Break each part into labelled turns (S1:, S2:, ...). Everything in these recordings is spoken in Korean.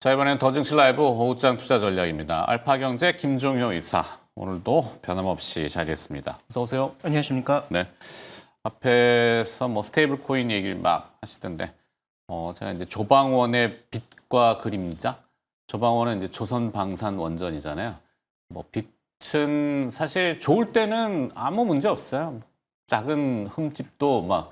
S1: 자, 이번엔 더증시 라이브 호우장 투자 전략입니다. 알파경제 김종효 이사 오늘도 변함없이 자리했습니다. 어서 오세요.
S2: 안녕하십니까?
S1: 네. 앞에서 뭐 스테이블 코인 얘기를 막 하시던데, 제가 이제 조방원의 빛과 그림자. 조방원은 이제 조선방산 원전이잖아요. 뭐 빛은 사실 좋을 때는 아무 문제 없어요. 작은 흠집도 막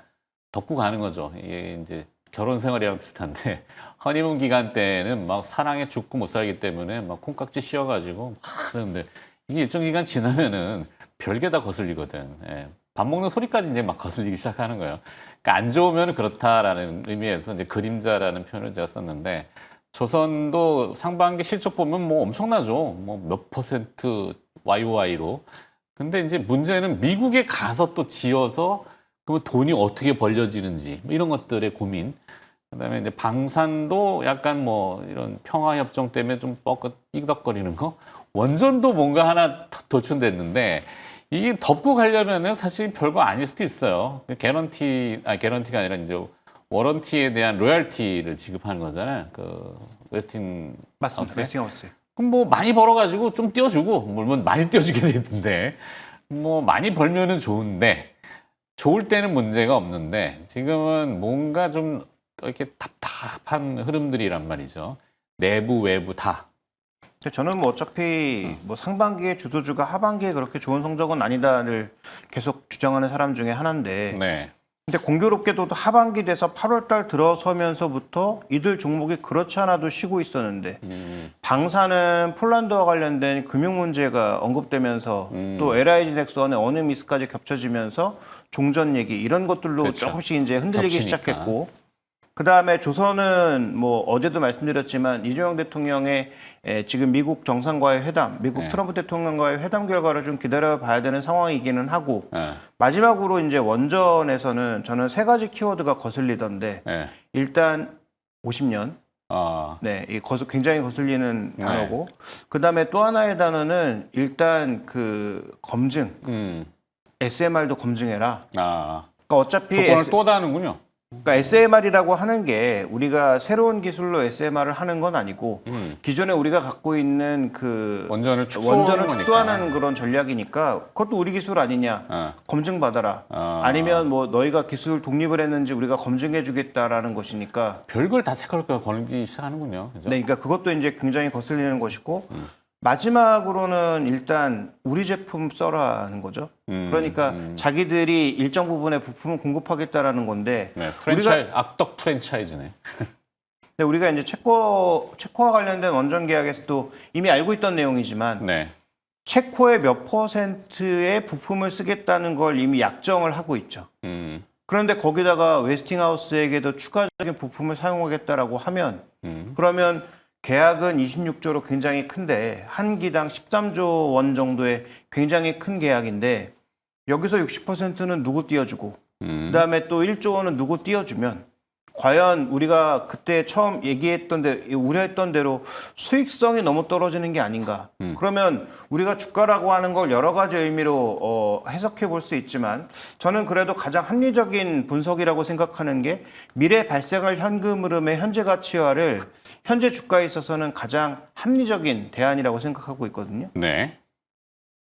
S1: 덮고 가는 거죠. 이게 이제 결혼 생활이랑 비슷한데 허니문 기간 때는 막 사랑에 죽고 못 살기 때문에 막 콩깍지 씌워가지고 막 그러는데 이게 일정 기간 지나면은 별게 다 거슬리거든. 예. 밥 먹는 소리까지 이제 막 거슬리기 시작하는 거예요. 그러니까 안 좋으면 그렇다라는 의미에서 이제 그림자라는 표현을 제가 썼는데 조선도 상반기 실적 보면 뭐 엄청나죠. 뭐 몇 퍼센트 YOY로. 근데 이제 문제는 미국에 가서 또 지어서 그러면 돈이 어떻게 벌려지는지 뭐 이런 것들의 고민. 그다음에 이제 방산도 약간 뭐 이런 평화협정 때문에 좀 삐걱거리는 거. 원전도 뭔가 하나 도출됐는데 이게 덮고 가려면은 사실 별거 아닐 수도 있어요. 개런티가 아니라 이제 워런티에 대한 로열티를 지급하는 거잖아요. 그 웨스틴
S2: 맞습니다.
S1: 하우스에.
S2: 웨스팅하우스.
S1: 그럼 뭐 많이 벌어가지고 좀 띄워주고 물론 많이 띄워주게 되던데 뭐 많이 벌면은 좋은데 좋을 때는 문제가 없는데 지금은 뭔가 좀 이렇게 답답한 흐름들이란 말이죠. 내부 외부 다.
S2: 저는 뭐 어차피 뭐 상반기에 주도주가 하반기에 그렇게 좋은 성적은 아니다를 계속 주장하는 사람 중에 하나인데,
S1: 네.
S2: 근데 공교롭게도 하반기 돼서 8월달 들어서면서부터 이들 종목이 그렇지 않아도 쉬고 있었는데 방사는 폴란드와 관련된 금융 문제가 언급되면서 또 LIG 넥슨의 어느미스까지 겹쳐지면서 종전 얘기 이런 것들로
S1: 그렇죠.
S2: 조금씩 이제 흔들리기
S1: 겹치니까.
S2: 시작했고, 그 다음에 조선은 뭐 어제도 말씀드렸지만 이재명 대통령의 지금 미국 정상과의 회담, 미국
S1: 네.
S2: 트럼프 대통령과의 회담 결과를 좀 기다려봐야 되는 상황이기는 하고,
S1: 네.
S2: 마지막으로 이제 원전에서는 저는 세 가지 키워드가 거슬리던데,
S1: 네.
S2: 일단 50년,
S1: 아,
S2: 네, 굉장히 거슬리는
S1: 네.
S2: 단어고, 그 다음에 또 하나의 단어는 일단 그 검증, SMR도 검증해라.
S1: 아,
S2: 그러니까 어차피
S1: 조건을 또 다는군요.
S2: 그러니까 SMR이라고 하는 게 우리가 새로운 기술로 SMR을 하는 건 아니고 기존에 우리가 갖고 있는 그
S1: 원전을 축소하는
S2: 축소하는 그런 전략이니까 그것도 우리 기술 아니냐, 검증받아라. 아니면 뭐 너희가 기술 독립을 했는지 우리가 검증해 주겠다라는 것이니까.
S1: 별걸 다 색깔 걸기 시작하는군요. 그죠?
S2: 네, 그러니까 그것도 이제 굉장히 거슬리는 것이고, 마지막으로는 일단 우리 제품 써라는 거죠. 그러니까 자기들이 일정 부분의 부품을 공급하겠다라는 건데,
S1: 네, 악덕 프랜차이즈네.
S2: 근데 우리가 이제 체코와 관련된 원전 계약에서도 이미 알고 있던 내용이지만,
S1: 네.
S2: 체코의 몇 퍼센트의 부품을 쓰겠다는 걸 이미 약정을 하고 있죠. 그런데 거기다가 웨스팅하우스에게도 추가적인 부품을 사용하겠다라고 하면, 그러면 계약은 26조로 굉장히 큰데 한 기당 13조 원 정도의 굉장히 큰 계약인데, 여기서 60%는 누구 띄워주고 그다음에 또 1조 원은 누구 띄워주면 과연 우리가 그때 처음 우려했던 대로 수익성이 너무 떨어지는 게 아닌가. 그러면 우리가 주가라고 하는 걸 여러 가지 의미로 해석해 볼 수 있지만, 저는 그래도 가장 합리적인 분석이라고 생각하는 게 미래 발생할 현금 흐름의 현재 가치화를 현재 주가에 있어서는 가장 합리적인 대안이라고 생각하고 있거든요.
S1: 네.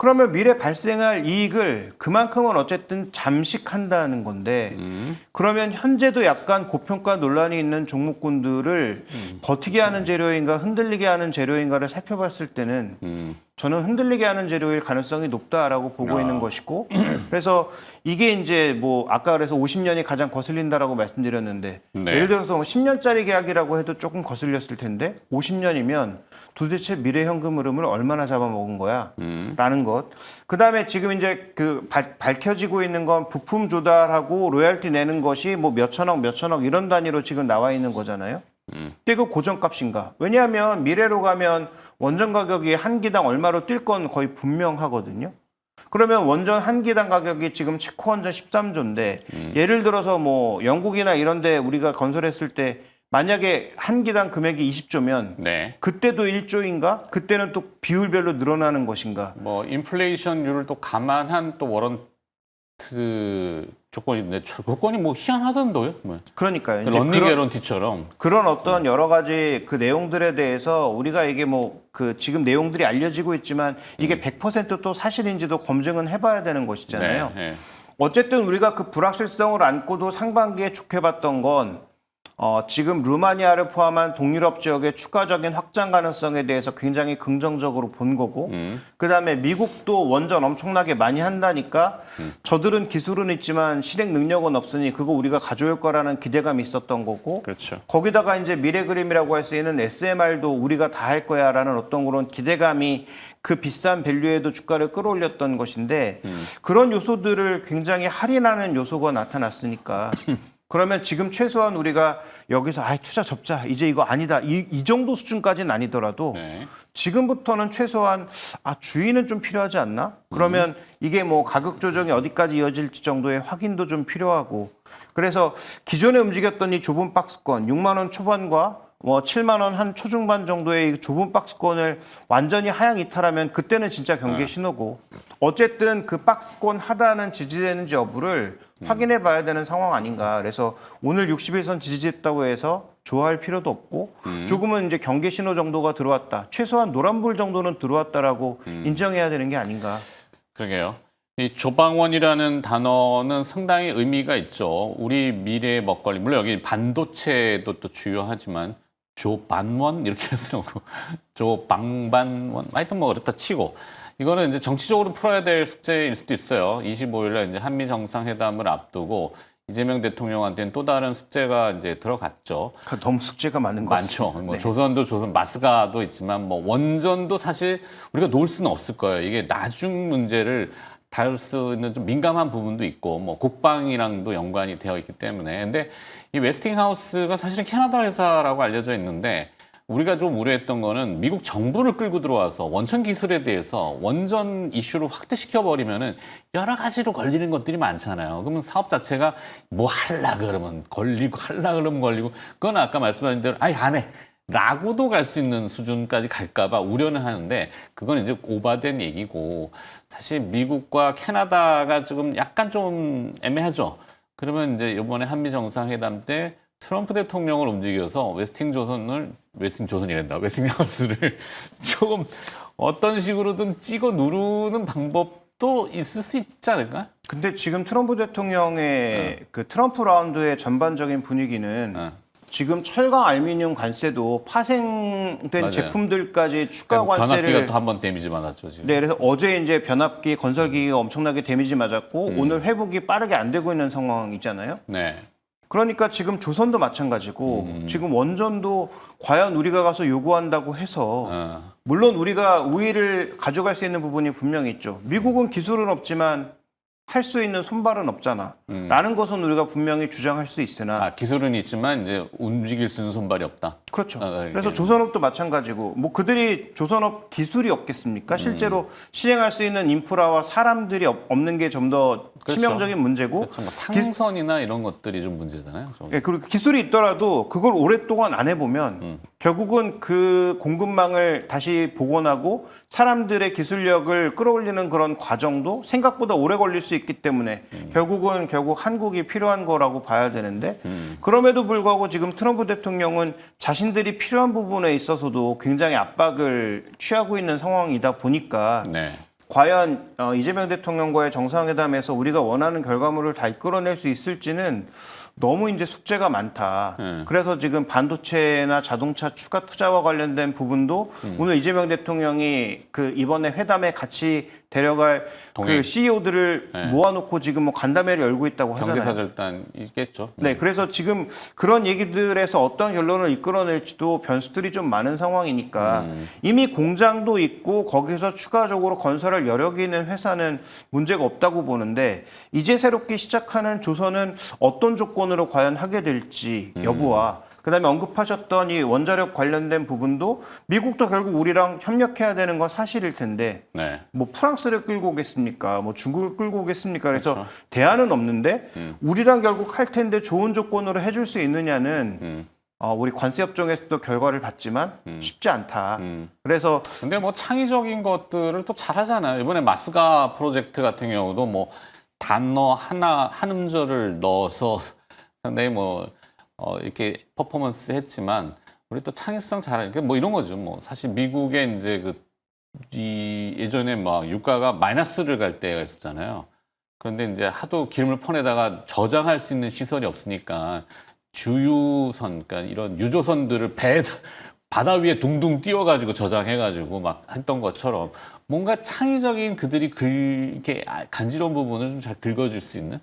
S2: 그러면 미래 발생할 이익을 그만큼은 어쨌든 잠식한다는 건데, 그러면 현재도 약간 고평가 논란이 있는 종목군들을 버티게 하는 재료인가 흔들리게 하는 재료인가를 살펴봤을 때는 저는 흔들리게 하는 재료일 가능성이 높다라고 보고 있는 것이고, 그래서 이게 이제 뭐 아까 그래서 50년이 가장 거슬린다라고 말씀드렸는데,
S1: 네.
S2: 예를 들어서 뭐 10년짜리 계약이라고 해도 조금 거슬렸을 텐데 50년이면 도대체 미래 현금 흐름을 얼마나 잡아먹은 거야? 라는 것. 그 다음에 지금 이제 그 밝혀지고 있는 건 부품 조달하고 로열티 내는 것이 뭐 몇천억 이런 단위로 지금 나와 있는 거잖아요. 근데 그 고정값인가? 왜냐하면 미래로 가면 원전 가격이 한 기당 얼마로 뛸 건 거의 분명하거든요. 그러면 원전 한 기당 가격이 지금 체코 원전 13조인데 예를 들어서 뭐 영국이나 이런 데 우리가 건설했을 때 만약에 한 기당 금액이 20조면
S1: 네.
S2: 그때도 1조인가? 그때는 또 비율별로 늘어나는 것인가?
S1: 뭐 인플레이션율을 또 감안한 또 워런트 조건인데 조건이 뭐 희한하던데요. 뭐.
S2: 그러니까요. 이제
S1: 런닝 개런티처럼.
S2: 그런 어떤 여러 가지 그 내용들에 대해서 우리가 이게 뭐 그 지금 내용들이 알려지고 있지만 이게 100%또 사실인지도 검증은 해봐야 되는 것이잖아요.
S1: 네, 네.
S2: 어쨌든 우리가 그 불확실성을 안고도 상반기에 좋게 봤던 건 지금 루마니아를 포함한 동유럽 지역의 추가적인 확장 가능성에 대해서 굉장히 긍정적으로 본 거고 그다음에 미국도 원전 엄청나게 많이 한다니까 저들은 기술은 있지만 실행 능력은 없으니 그거 우리가 가져올 거라는 기대감이 있었던 거고
S1: 그렇죠.
S2: 거기다가 이제 미래 그림이라고 할 수 있는 SMR도 우리가 다 할 거야라는 어떤 그런 기대감이 그 비싼 밸류에도 주가를 끌어올렸던 것인데 그런 요소들을 굉장히 할인하는 요소가 나타났으니까 그러면 지금 최소한 우리가 여기서 투자 접자 이제 이거 아니다 이 정도 수준까지는 아니더라도
S1: 네.
S2: 지금부터는 최소한 주의는 좀 필요하지 않나? 그러면 이게 뭐 가격 조정이 어디까지 이어질지 정도의 확인도 좀 필요하고 그래서 기존에 움직였던 이 좁은 박스권 6만 원 초반과 7만 원 한 초중반 정도의 좁은 박스권을 완전히 하향 이탈하면 그때는 진짜 경계 신호고 어쨌든 그 박스권 하단은 지지되는지 여부를 확인해 봐야 되는 상황 아닌가. 그래서 오늘 60일선 지지했다고 해서 좋아할 필요도 없고 조금은 이제 경계 신호 정도가 들어왔다. 최소한 노란불 정도는 들어왔다라고 인정해야 되는 게 아닌가.
S1: 그러게요. 이 조방원이라는 단어는 상당히 의미가 있죠. 우리 미래의 먹거리. 물론 여기 반도체도 또 주요하지만 조반원 이렇게 할 수는 없고 조방반원 하여튼 뭐 그렇다 치고 이거는 이제 정치적으로 풀어야 될 숙제일 수도 있어요. 25일날 이제 한미 정상회담을 앞두고 이재명 대통령한테는 또 다른 숙제가 이제 들어갔죠.
S2: 너무 숙제가 많은 것
S1: 많죠.
S2: 같습니다.
S1: 뭐
S2: 네.
S1: 조선도 조선, 마스가도 있지만 뭐 원전도 사실 우리가 놓을 수는 없을 거예요. 이게 나중 문제를 다룰 수 있는 좀 민감한 부분도 있고 뭐 국방이랑도 연관이 되어 있기 때문에 근데 이 웨스팅하우스가 사실은 캐나다 회사라고 알려져 있는데 우리가 좀 우려했던 거는 미국 정부를 끌고 들어와서 원천 기술에 대해서 원전 이슈로 확대시켜 버리면은 여러 가지로 걸리는 것들이 많잖아요. 그러면 사업 자체가 뭐 할라 그러면 걸리고 할라 그러면 걸리고 그건 아까 말씀하신 대로 안 해. 라고도 갈 수 있는 수준까지 갈까봐 우려는 하는데 그건 이제 오바된 얘기고 사실 미국과 캐나다가 지금 약간 좀 애매하죠. 그러면 이제 이번에 한미 정상회담 때 트럼프 대통령을 움직여서 웨스팅하우스를 조금 어떤 식으로든 찍어 누르는 방법도 있을 수 있지 않을까?
S2: 근데 지금 트럼프 대통령의 그 트럼프 라운드의 전반적인 분위기는 지금 철강 알루미늄 관세도 파생된
S1: 맞아요.
S2: 제품들까지 추가 관세를
S1: 변압기가 또 한 번 데미지 맞았죠 지금.
S2: 네, 그래서 어제 이제 변압기 건설기가 엄청나게 데미지 맞았고 오늘 회복이 빠르게 안 되고 있는 상황이잖아요.
S1: 네.
S2: 그러니까 지금 조선도 마찬가지고 지금 원전도 과연 우리가 가서 요구한다고 해서 물론 우리가 우위를 가져갈 수 있는 부분이 분명히 있죠. 미국은 기술은 없지만 할 수 있는 손발은 없잖아. 라는 것은 우리가 분명히 주장할 수 있으나
S1: 기술은 있지만 이제 움직일 수 있는 손발이 없다.
S2: 그렇죠. 그래서 조선업도 마찬가지고 뭐 그들이 조선업 기술이 없겠습니까? 실제로 실행할 수 있는 인프라와 사람들이 없는 게 좀 더 치명적인 문제고
S1: 그렇죠. 뭐 상선이나 이런 것들이 좀 문제잖아요. 좀.
S2: 예, 그리고 기술이 있더라도 그걸 오랫동안 안 해보면 결국은 그 공급망을 다시 복원하고 사람들의 기술력을 끌어올리는 그런 과정도 생각보다 오래 걸릴 수 있기 때문에 결국 한국이 필요한 거라고 봐야 되는데 그럼에도 불구하고 지금 트럼프 대통령은 자신들이 필요한 부분에 있어서도 굉장히 압박을 취하고 있는 상황이다 보니까
S1: 네.
S2: 과연 이재명 대통령과의 정상회담에서 우리가 원하는 결과물을 다 이끌어낼 수 있을지는 너무 이제 숙제가 많다. 그래서 지금 반도체나 자동차 추가 투자와 관련된 부분도 오늘 이재명 대통령이 그 이번에 회담에 같이 데려갈 그 CEO들을 모아놓고 지금 뭐 간담회를 열고 있다고 하잖아요.
S1: 경제사절단 있겠죠.
S2: 네, 그래서 지금 그런 얘기들에서 어떤 결론을 이끌어낼지도 변수들이 좀 많은 상황이니까 이미 공장도 있고 거기서 추가적으로 건설할 여력이 있는 회사는 문제가 없다고 보는데 이제 새롭게 시작하는 조선은 어떤 조건으로 과연 하게 될지 여부와 그다음에 언급하셨던 이 원자력 관련된 부분도 미국도 결국 우리랑 협력해야 되는 건 사실일 텐데
S1: 네.
S2: 뭐 프랑스를 끌고 오겠습니까? 뭐 중국을 끌고 오겠습니까? 그래서
S1: 그렇죠.
S2: 대안은 없는데 우리랑 결국 할 텐데 좋은 조건으로 해줄 수 있느냐는 우리 관세협정에서도 결과를 봤지만 쉽지 않다. 그래서
S1: 근데 뭐 창의적인 것들을 또 잘하잖아요. 이번에 마스가 프로젝트 같은 경우도 뭐 단어 하나 한 음절을 넣어서 상당히 이렇게 퍼포먼스 했지만 우리 또 창의성 잘하니까 뭐 이런 거죠. 뭐 사실 미국의 이제 예전에 막 유가가 마이너스를 갈 때가 있었잖아요. 그런데 이제 하도 기름을 퍼내다가 저장할 수 있는 시설이 없으니까 주유선, 그러니까 이런 유조선들을 바다 위에 둥둥 띄워가지고 저장해가지고 막 했던 것처럼 뭔가 창의적인 그들이 이렇게 간지러운 부분을 좀 잘 긁어줄 수 있는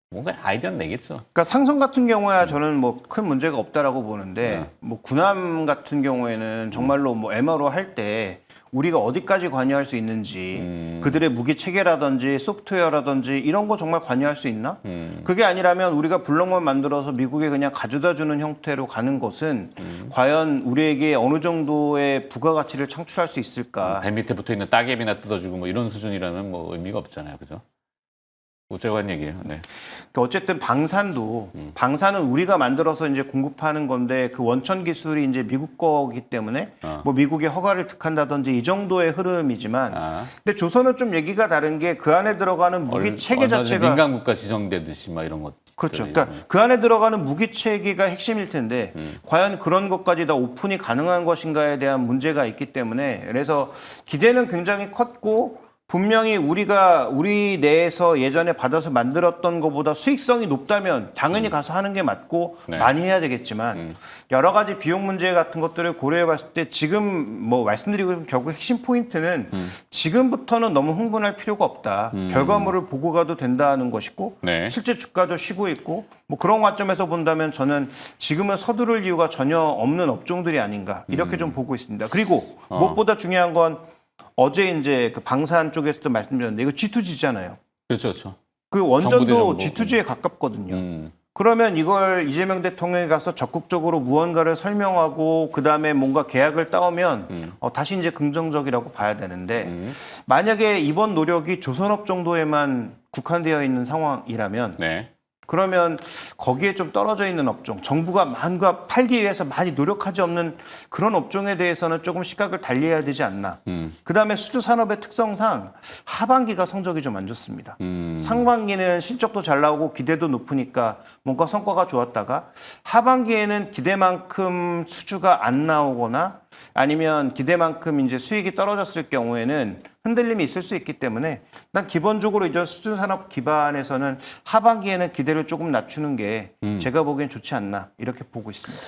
S1: 뭔가 아이디어는 내겠죠.
S2: 그러니까 상성 같은 경우야 저는 뭐 큰 문제가 없다라고 보는데 뭐 군함 같은 경우에는 정말로 뭐 MRO 할 때 우리가 어디까지 관여할 수 있는지 그들의 무기 체계라든지 소프트웨어라든지 이런 거 정말 관여할 수 있나? 그게 아니라면 우리가 블록만 만들어서 미국에 그냥 가져다 주는 형태로 가는 것은 과연 우리에게 어느 정도의 부가가치를 창출할 수 있을까?
S1: 배 밑에 붙어 있는 따개비나 뜯어주고 뭐 이런 수준이라면 뭐 의미가 없잖아요, 그죠? 우째관 얘기예요. 네.
S2: 그러니까 어쨌든 방산은 우리가 만들어서 이제 공급하는 건데 그 원천 기술이 이제 미국 거기 때문에 뭐 미국의 허가를 득한다든지 이 정도의 흐름이지만 근데 조선은 좀 얘기가 다른 게 그 안에 들어가는 무기 체계 자체가
S1: 민간 국가 지정되듯이 막 이런 것.
S2: 그렇죠. 그러니까 그 안에 들어가는 무기 체계가 핵심일 텐데 과연 그런 것까지 다 오픈이 가능한 것인가에 대한 문제가 있기 때문에 그래서 기대는 굉장히 컸고 분명히 우리가 우리 내에서 예전에 받아서 만들었던 것보다 수익성이 높다면 당연히 가서 하는 게 맞고
S1: 네.
S2: 많이 해야 되겠지만 여러 가지 비용 문제 같은 것들을 고려해 봤을 때 지금 뭐 말씀드리고 싶은 결국 핵심 포인트는 지금부터는 너무 흥분할 필요가 없다. 결과물을 보고 가도 된다는 것이고
S1: 네.
S2: 실제 주가도 쉬고 있고 뭐 그런 관점에서 본다면 저는 지금은 서두를 이유가 전혀 없는 업종들이 아닌가 이렇게 좀 보고 있습니다. 그리고 무엇보다 중요한 건 어제 이제 그 방산 쪽에서도 말씀드렸는데 이거 G2G잖아요.
S1: 그렇죠, 그렇죠.
S2: 그 원전도 G2G에 가깝거든요. 그러면 이걸 이재명 대통령이 가서 적극적으로 무언가를 설명하고 그 다음에 뭔가 계약을 따오면 다시 이제 긍정적이라고 봐야 되는데 만약에 이번 노력이 조선업 정도에만 국한되어 있는 상황이라면
S1: 네.
S2: 그러면 거기에 좀 떨어져 있는 업종, 정부가 만과 팔기 위해서 많이 노력하지 없는 그런 업종에 대해서는 조금 시각을 달리해야 되지 않나. 그다음에 수주산업의 특성상 하반기가 성적이 좀 안 좋습니다. 상반기는 실적도 잘 나오고 기대도 높으니까 뭔가 성과가 좋았다가 하반기에는 기대만큼 수주가 안 나오거나 아니면 기대만큼 이제 수익이 떨어졌을 경우에는 흔들림이 있을 수 있기 때문에 난 기본적으로 이제 수준산업 기반에서는 하반기에는 기대를 조금 낮추는 게 제가 보기엔 좋지 않나 이렇게 보고 있습니다.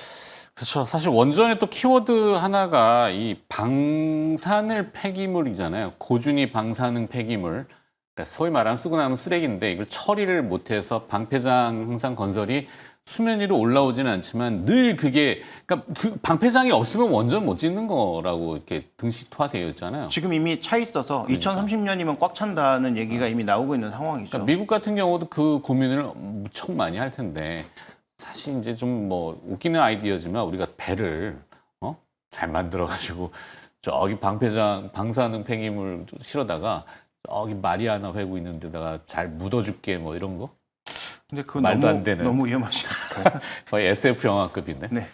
S1: 그렇죠. 사실 원전의 또 키워드 하나가 이 방사능 폐기물이잖아요. 고준위 방사능 폐기물. 그러니까 소위 말하는 쓰고 남은 쓰레기인데 이걸 처리를 못해서 방패장 항상 건설이 수면 위로 올라오지는 않지만 늘 그게 그러니까 그 방패장이 없으면 원전 못 짓는 거라고 이렇게 등식화되어 있잖아요.
S2: 지금 이미 차 있어서 2030년이면 꽉 찬다는 얘기가 이미 나오고 있는 상황이죠.
S1: 그러니까 미국 같은 경우도 그 고민을 무척 많이 할 텐데 사실 이제 좀 뭐 웃기는 아이디어지만 우리가 배를 잘 만들어 가지고 저기 방사능 폐기물 실어다가 저기 마리아나 회구 있는 데다가 잘 묻어줄게 뭐 이런 거.
S2: 근데 그건
S1: 말도 안 되는.
S2: 너무 위험하지 않을까요?
S1: 거의 SF 영화급인데.
S2: 네.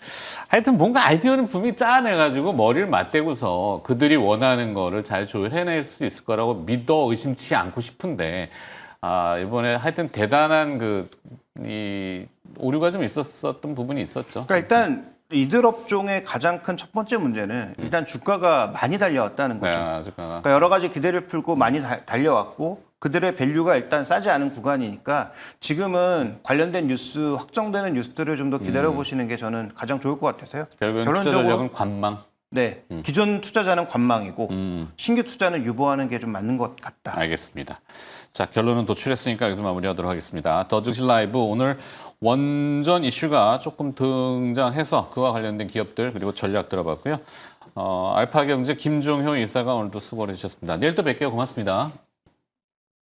S1: 하여튼 뭔가 아이디어는 분명히 짜내가지고 머리를 맞대고서 그들이 원하는 거를 잘 조율해낼 수 있을 거라고 믿어 의심치 않고 싶은데 이번에 하여튼 대단한 이 오류가 좀 있었던 부분이 있었죠.
S2: 그러니까 일단 이들 업종의 가장 큰 첫 번째 문제는 일단 주가가 많이 달려왔다는 거죠.
S1: 주가가.
S2: 그러니까 여러 가지 기대를 풀고 많이 달려왔고 그들의 밸류가 일단 싸지 않은 구간이니까 지금은 관련된 뉴스, 확정되는 뉴스들을 좀 더 기다려 보시는 게 저는 가장 좋을 것 같아서요.
S1: 결국은 투자 전략은 관망.
S2: 네, 기존 투자자는 관망이고 신규 투자는 유보하는 게 좀 맞는 것 같다.
S1: 알겠습니다. 자, 결론은 도출했으니까 여기서 마무리하도록 하겠습니다. 더 증시 라이브 오늘 원전 이슈가 조금 등장해서 그와 관련된 기업들 그리고 전략 들어봤고요. 알파경제 김종효 이사가 오늘도 수고를 해주셨습니다. 내일 또 뵐게요. 고맙습니다.